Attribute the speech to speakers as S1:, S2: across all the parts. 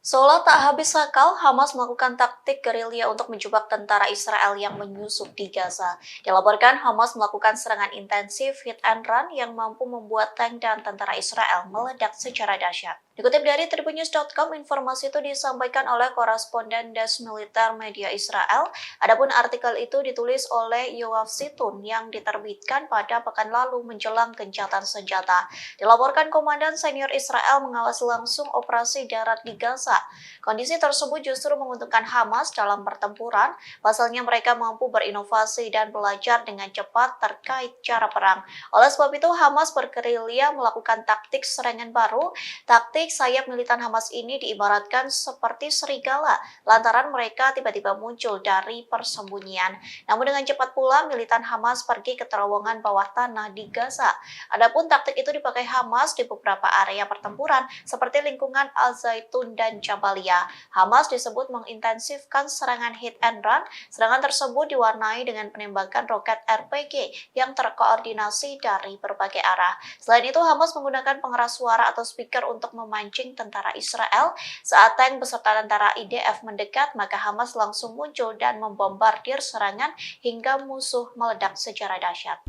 S1: Seolah tak habis akal, Hamas melakukan taktik gerilya untuk menjebak tentara Israel yang menyusup di Gaza. Dilaporkan Hamas melakukan serangan intensif hit and run yang mampu membuat tank dan tentara Israel meledak secara dahsyat. Dikutip dari tribunnews.com, informasi itu disampaikan oleh koresponden Des Militer Media Israel. Adapun artikel itu ditulis oleh Yoav Zitun yang diterbitkan pada pekan lalu menjelang gencatan senjata. Dilaporkan Komandan Senior Israel mengawasi langsung operasi darat di Gaza. Kondisi tersebut justru menguntungkan Hamas dalam pertempuran, pasalnya mereka mampu berinovasi dan belajar dengan cepat terkait cara perang. Oleh sebab itu, Hamas bergerilya melakukan taktik serangan baru. Taktik sayap militan Hamas ini diibaratkan seperti serigala, lantaran mereka tiba-tiba muncul dari persembunyian. Namun dengan cepat pula, militan Hamas pergi ke terowongan bawah tanah di Gaza. Adapun taktik itu dipakai Hamas di beberapa area pertempuran, seperti lingkungan Al-Zaitun dan Jabalia. Hamas disebut mengintensifkan serangan hit and run. Serangan tersebut diwarnai dengan penembakan roket RPG yang terkoordinasi dari berbagai arah. Selain itu, Hamas menggunakan pengeras suara atau speaker untuk memancing tentara Israel. Saat tank beserta tentara IDF mendekat, maka Hamas langsung muncul dan membombardir serangan hingga musuh meledak secara dahsyat.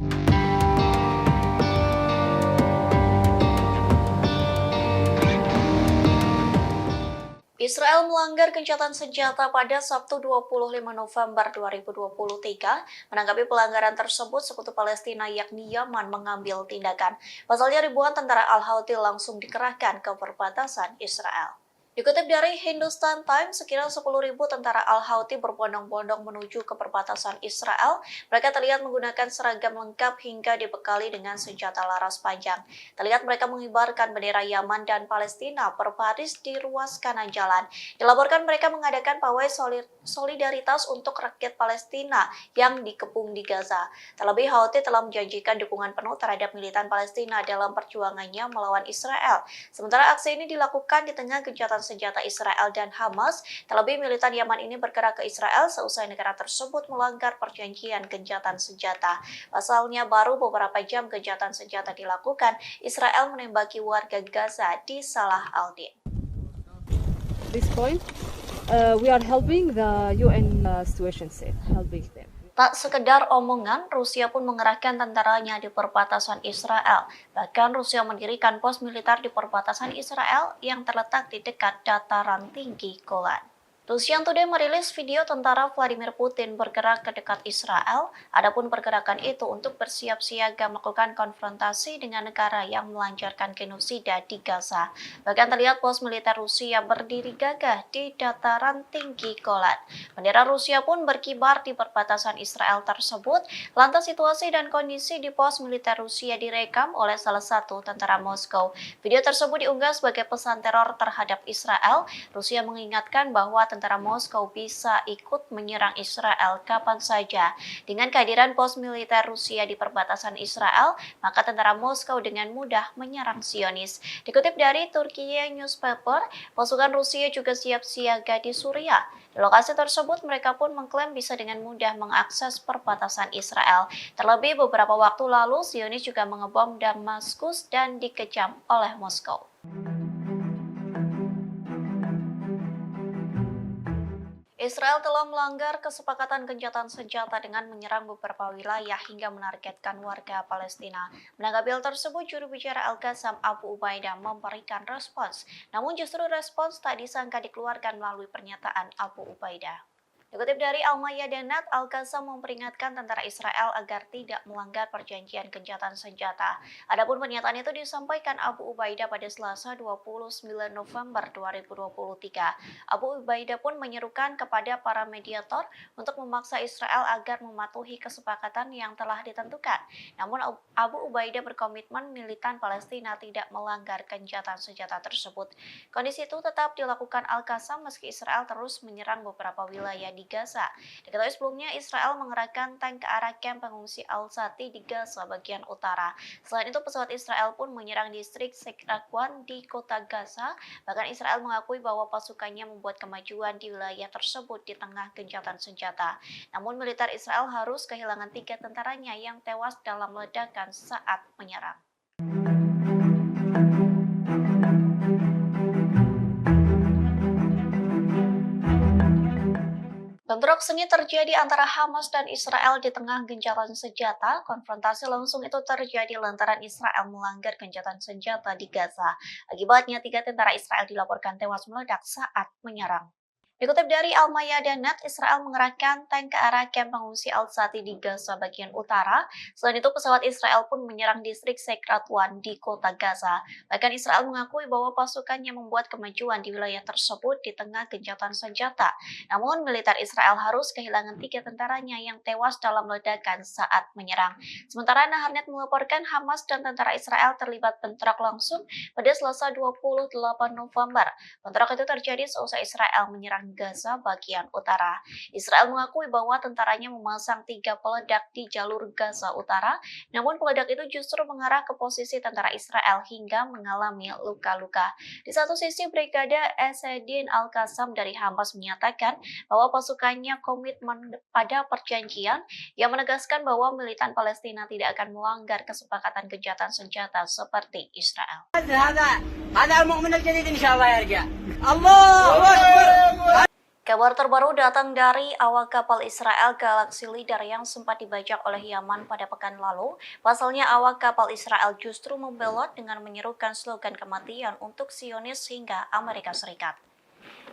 S1: Israel melanggar gencatan senjata pada Sabtu 25 November 2023. Menanggapi pelanggaran tersebut, Sekutu Palestina yakni Yaman mengambil tindakan. Pasalnya ribuan tentara Al-Houthi langsung dikerahkan ke perbatasan Israel. Dikutip dari Hindustan Times, sekira 10.000 tentara Al-Houthi berbondong-bondong menuju ke perbatasan Israel. Mereka terlihat menggunakan seragam lengkap hingga dibekali dengan senjata laras panjang. Terlihat mereka mengibarkan bendera Yaman dan Palestina berbaris di ruas kanan jalan. Dilaporkan mereka mengadakan pawai solidaritas untuk rakyat Palestina yang dikepung di Gaza. Terlebih, Houthi telah menjanjikan dukungan penuh terhadap militan Palestina dalam perjuangannya melawan Israel. Sementara aksi ini dilakukan di tengah gencatan senjata Israel dan Hamas. Terlebih, militan Yaman ini bergerak ke Israel seusai negara tersebut melanggar perjanjian gencatan senjata. Pasalnya, baru beberapa jam gencatan senjata dilakukan, Israel menembaki warga Gaza di Salah al-Din.
S2: This point, we are helping the UN situation safe, helping them.
S1: Tak sekedar omongan, Rusia pun mengerahkan tentaranya di perbatasan Israel. Bahkan Rusia mendirikan pos militer di perbatasan Israel yang terletak di dekat dataran tinggi Golan. Rusian Today merilis video tentara Vladimir Putin bergerak ke dekat Israel. Adapun pergerakan itu untuk bersiap siaga melakukan konfrontasi dengan negara yang melancarkan genosida di Gaza. Bahkan terlihat pos militer Rusia berdiri gagah di dataran tinggi Golan. Bendera Rusia pun berkibar di perbatasan Israel tersebut. Lantas situasi dan kondisi di pos militer Rusia direkam oleh salah satu tentara Moskow. Video tersebut diunggah sebagai pesan teror terhadap Israel. Rusia mengingatkan bahwa tentara Moskow bisa ikut menyerang Israel kapan saja. Dengan kehadiran pos militer Rusia di perbatasan Israel, maka tentara Moskow dengan mudah menyerang Zionis. Dikutip dari Turkiye Newspaper, pasukan Rusia juga siap siaga di Suriah. Di lokasi tersebut, mereka pun mengklaim bisa dengan mudah mengakses perbatasan Israel. Terlebih beberapa waktu lalu, Zionis juga mengebom Damaskus dan dikecam oleh Moskow. Israel telah melanggar kesepakatan gencatan senjata dengan menyerang beberapa wilayah hingga menargetkan warga Palestina. Menanggapi hal tersebut, juru bicara Al-Qassam Abu Ubaidah memberikan respons. Namun justru respons tak disangka dikeluarkan melalui pernyataan Abu Ubaidah. Dikutip dari Al-Mayadanat, Al-Qassam memperingatkan tentara Israel agar tidak melanggar perjanjian gencatan senjata. Adapun pernyataan itu disampaikan Abu Ubaidah pada Selasa 29 November 2023. Abu Ubaidah pun menyerukan kepada para mediator untuk memaksa Israel agar mematuhi kesepakatan yang telah ditentukan. Namun Abu Ubaidah berkomitmen militan Palestina tidak melanggar gencatan senjata tersebut. Kondisi itu tetap dilakukan Al-Qassam meski Israel terus menyerang beberapa wilayah di Gaza. Diketahui sebelumnya Israel mengerahkan tank ke arah kamp pengungsi Al-Sati di Gaza bagian utara. Selain itu, pesawat Israel pun menyerang distrik Sekrakwan di kota Gaza. Bahkan Israel mengakui bahwa pasukannya membuat kemajuan di wilayah tersebut di tengah gencatan senjata. Namun militer Israel harus kehilangan 3 tentaranya yang tewas dalam ledakan saat menyerang. Bentrok sengit terjadi antara Hamas dan Israel di tengah gencatan senjata. Konfrontasi langsung itu terjadi lantaran Israel melanggar gencatan senjata di Gaza. Akibatnya 3 tentara Israel dilaporkan tewas meledak saat menyerang. Dikutip dari Al-Mayadeen, Israel mengerahkan tank ke arah kamp pengungsi Al-Sati di Gaza bagian utara. Selain itu, pesawat Israel pun menyerang distrik Sekratwan di kota Gaza. Bahkan Israel mengakui bahwa pasukannya membuat kemajuan di wilayah tersebut di tengah gencatan senjata. Namun, militer Israel harus kehilangan 3 tentaranya yang tewas dalam ledakan saat menyerang. Sementara Naharnet melaporkan Hamas dan tentara Israel terlibat bentrok langsung pada Selasa 28 November. Bentrok itu terjadi seusai Israel menyerang Gaza bagian utara. Israel mengakui bahwa tentaranya memasang 3 peledak di jalur Gaza utara, namun peledak itu justru mengarah ke posisi tentara Israel hingga mengalami luka-luka. Di satu sisi, Brigade Esedin Al-Qassam dari Hamas menyatakan bahwa pasukannya komitmen pada perjanjian yang menegaskan bahwa militan Palestina tidak akan melanggar kesepakatan gencatan senjata seperti Israel. Kabar terbaru datang dari awak kapal Israel Galaxy Leader yang sempat dibajak oleh Yaman pada pekan lalu. Pasalnya awak kapal Israel justru membelot dengan menyerukan slogan kematian untuk Zionis hingga Amerika Serikat.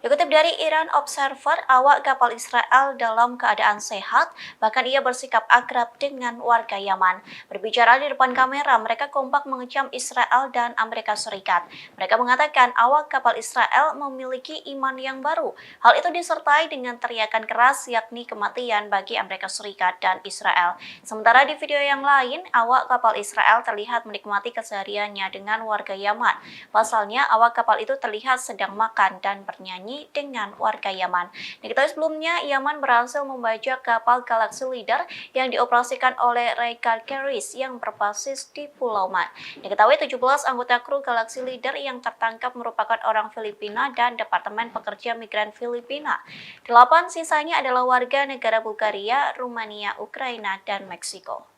S1: Dikutip dari Iran Observer, awak kapal Israel dalam keadaan sehat, bahkan ia bersikap akrab dengan warga Yaman. Berbicara di depan kamera, mereka kompak mengecam Israel dan Amerika Serikat. Mereka mengatakan awak kapal Israel memiliki iman yang baru. Hal itu disertai dengan teriakan keras yakni kematian bagi Amerika Serikat dan Israel. Sementara di video yang lain, awak kapal Israel terlihat menikmati kesehariannya dengan warga Yaman. Pasalnya, awak kapal itu terlihat sedang makan dan bernyanyi dengan warga Yaman. Diketahui sebelumnya, Yaman berhasil membajak kapal Galaxy Leader yang dioperasikan oleh Raycar Carriers yang berbasis di Pulau Man. Diketahui 17 anggota kru Galaxy Leader yang tertangkap merupakan orang Filipina dan Departemen Pekerja Migran Filipina. 8 sisanya adalah warga negara Bulgaria, Rumania, Ukraina, dan Meksiko.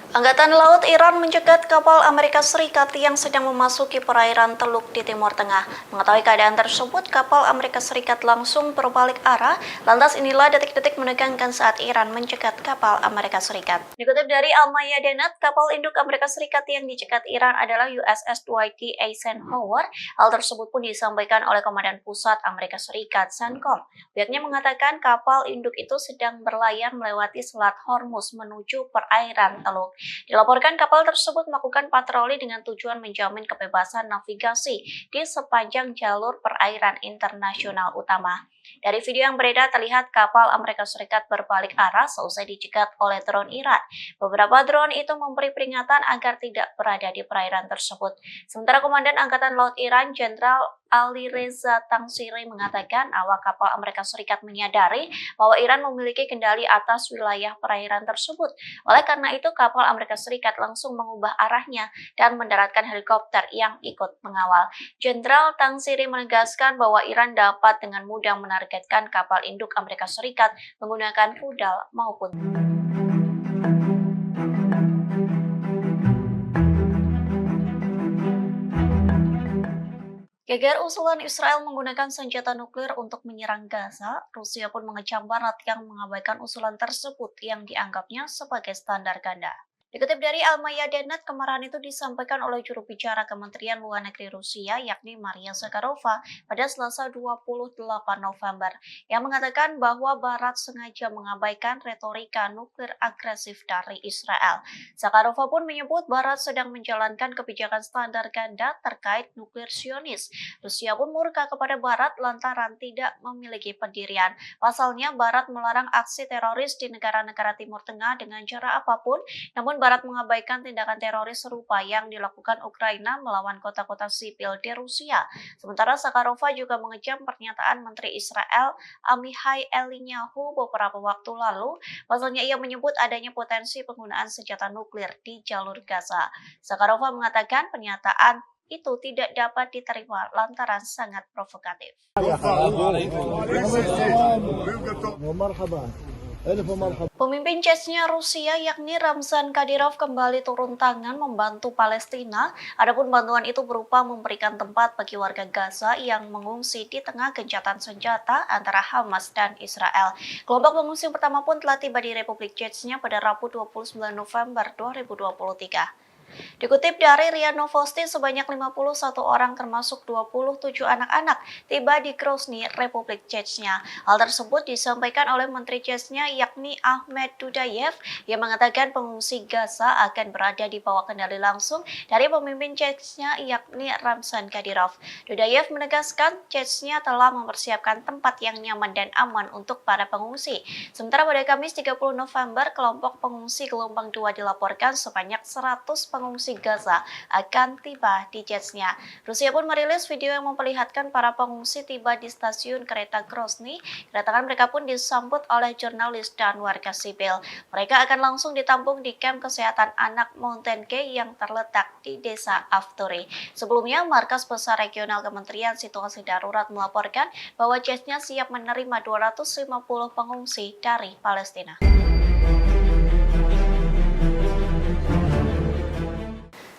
S1: Angkatan Laut Iran mencegat kapal Amerika Serikat yang sedang memasuki perairan Teluk di Timur Tengah. Mengetahui keadaan tersebut, kapal Amerika Serikat langsung berbalik arah. Lantas inilah detik-detik menegangkan saat Iran mencegat kapal Amerika Serikat. Dikutip dari Al-Mayadeen, kapal induk Amerika Serikat yang dicegat Iran adalah USS Dwight D. Eisenhower. Hal tersebut pun disampaikan oleh Komandan Pusat Amerika Serikat, CENTCOM. Pihaknya mengatakan kapal induk itu sedang berlayar melewati Selat Hormuz menuju perairan Teluk. Dilaporkan kapal tersebut melakukan patroli dengan tujuan menjamin kebebasan navigasi di sepanjang jalur perairan internasional utama. Dari video yang beredar terlihat kapal Amerika Serikat berbalik arah seusai dicegat oleh drone Iran. Beberapa drone itu memberi peringatan agar tidak berada di perairan tersebut. Sementara Komandan Angkatan Laut Iran, Jenderal Ali Reza Tangsiri mengatakan awak kapal Amerika Serikat menyadari bahwa Iran memiliki kendali atas wilayah perairan tersebut. Oleh karena itu, kapal Amerika Serikat langsung mengubah arahnya dan mendaratkan helikopter yang ikut mengawal. Jenderal Tangsiri menegaskan bahwa Iran dapat dengan mudah menargetkan kapal induk Amerika Serikat menggunakan rudal maupun geger usulan Israel menggunakan senjata nuklir untuk menyerang Gaza. Rusia pun mengecam Barat yang mengabaikan usulan tersebut yang dianggapnya sebagai standar ganda. Dikutip dari Al-Mayadeen, kemarahan itu disampaikan oleh juru bicara Kementerian Luar Negeri Rusia yakni Maria Zakharova pada Selasa 28 November yang mengatakan bahwa Barat sengaja mengabaikan retorika nuklir agresif dari Israel. Zakharova pun menyebut Barat sedang menjalankan kebijakan standar ganda terkait nuklir Zionis. Rusia pun murka kepada Barat lantaran tidak memiliki pendirian. Pasalnya, Barat melarang aksi teroris di negara-negara Timur Tengah dengan cara apapun, namun Barat mengabaikan tindakan teroris serupa yang dilakukan Ukraina melawan kota-kota sipil di Rusia. Sementara Zakharova juga mengecam pernyataan Menteri Israel Amihai Elinyahu beberapa waktu lalu. Pasalnya ia menyebut adanya potensi penggunaan senjata nuklir di jalur Gaza. Zakharova mengatakan pernyataan itu tidak dapat diterima lantaran sangat provokatif. Pemimpin Chechnya Rusia yakni Ramzan Kadyrov kembali turun tangan membantu Palestina. Adapun bantuan itu berupa memberikan tempat bagi warga Gaza yang mengungsi di tengah gencatan senjata antara Hamas dan Israel. Kelompok pengungsi pertama pun telah tiba di Republik Chechnya pada Rabu 29 November 2023. Dikutip dari RIA Novosti, sebanyak 51 orang termasuk 27 anak-anak tiba di Grozny, Republik Chechnya. Hal tersebut disampaikan oleh Menteri Chechnya yakni Ahmed Dudayev yang mengatakan pengungsi Gaza akan berada di bawah kendali langsung dari pemimpin Chechnya yakni Ramzan Kadyrov. Dudayev menegaskan Chechnya telah mempersiapkan tempat yang nyaman dan aman untuk para pengungsi. Sementara pada Kamis 30 November, kelompok pengungsi gelombang 2 dilaporkan sebanyak 100 pengungsi Gaza akan tiba di Chechnya. Rusia pun merilis video yang memperlihatkan para pengungsi tiba di stasiun kereta Grozny. Kedatangan mereka pun disambut oleh jurnalis dan warga sipil. Mereka akan langsung ditampung di kamp kesehatan anak Mountain Key yang terletak di desa Afturi. Sebelumnya, Markas Besar Regional Kementerian Situasi Darurat melaporkan bahwa Chechnya siap menerima 250 pengungsi dari Palestina.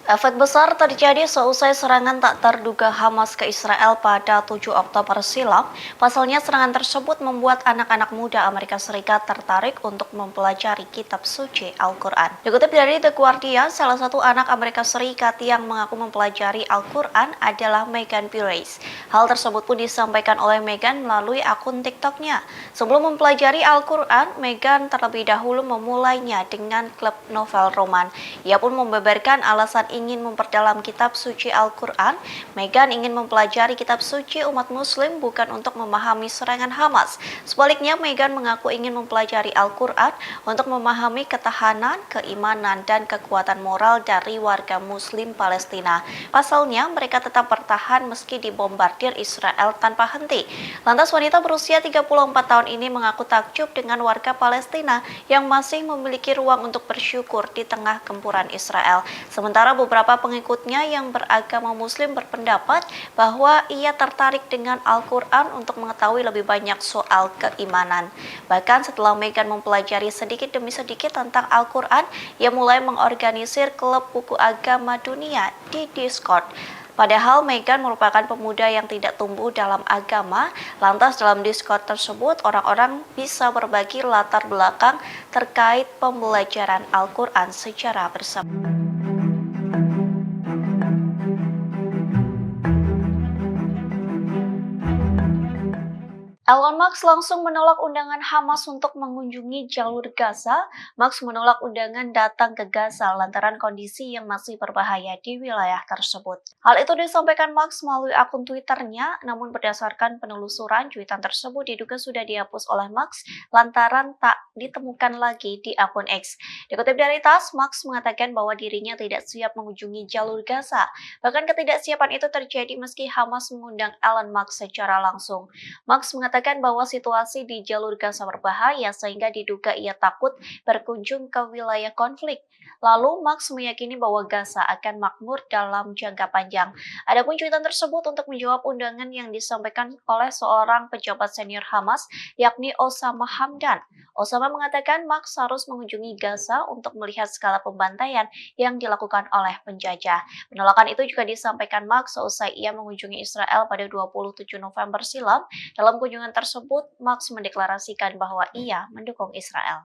S1: Efek besar terjadi seusai serangan tak terduga Hamas ke Israel pada 7 Oktober silam. Pasalnya serangan tersebut membuat anak-anak muda Amerika Serikat tertarik untuk mempelajari kitab suci Al-Quran. Dikutip dari The Guardian, salah satu anak Amerika Serikat yang mengaku mempelajari Al-Quran adalah Megan Pires. Hal tersebut pun disampaikan oleh Megan melalui akun TikTok-nya. Sebelum mempelajari Al-Quran, Megan terlebih dahulu memulainya dengan klub novel roman. Ia pun membeberkan alasan ingin memperdalam kitab suci Al-Quran. Megan ingin mempelajari kitab suci umat muslim bukan untuk memahami serangan Hamas. Sebaliknya, Megan mengaku ingin mempelajari Al-Quran untuk memahami ketahanan, keimanan, dan kekuatan moral dari warga muslim Palestina. Pasalnya, mereka tetap bertahan meski dibombardir Israel tanpa henti. Lantas wanita berusia 34 tahun ini mengaku takjub dengan warga Palestina yang masih memiliki ruang untuk bersyukur di tengah gempuran Israel. Sementara beberapa pengikutnya yang beragama muslim berpendapat bahwa ia tertarik dengan Al-Quran untuk mengetahui lebih banyak soal keimanan. Bahkan setelah Megan mempelajari sedikit demi sedikit tentang Al-Quran, ia mulai mengorganisir klub buku agama dunia di Discord. Padahal Megan merupakan pemuda yang tidak tumbuh dalam agama. Lantas dalam Discord tersebut, orang-orang bisa berbagi latar belakang terkait pembelajaran Al-Quran secara bersama. Elon Musk langsung menolak undangan Hamas untuk mengunjungi jalur Gaza. Musk menolak undangan datang ke Gaza lantaran kondisi yang masih berbahaya di wilayah tersebut. Hal itu disampaikan Musk melalui akun Twitter-nya, namun berdasarkan penelusuran, cuitan tersebut diduga sudah dihapus oleh Musk lantaran tak ditemukan lagi di akun X. Dikutip dari TASS, Musk mengatakan bahwa dirinya tidak siap mengunjungi jalur Gaza. Bahkan ketidaksiapan itu terjadi meski Hamas mengundang Elon Musk secara langsung. Musk mengatakan bahwa situasi di jalur Gaza berbahaya sehingga diduga ia takut berkunjung ke wilayah konflik. Lalu Musk meyakini bahwa Gaza akan makmur dalam jangka panjang. Adapun cuitan tersebut untuk menjawab undangan yang disampaikan oleh seorang pejabat senior Hamas yakni Osama Hamdan. Osama mengatakan Musk harus mengunjungi Gaza untuk melihat skala pembantaian yang dilakukan oleh penjajah. Penolakan itu juga disampaikan Musk seusai ia mengunjungi Israel pada 27 November silam. Dalam kunjungan tersebut, Musk mendeklarasikan bahwa ia mendukung Israel.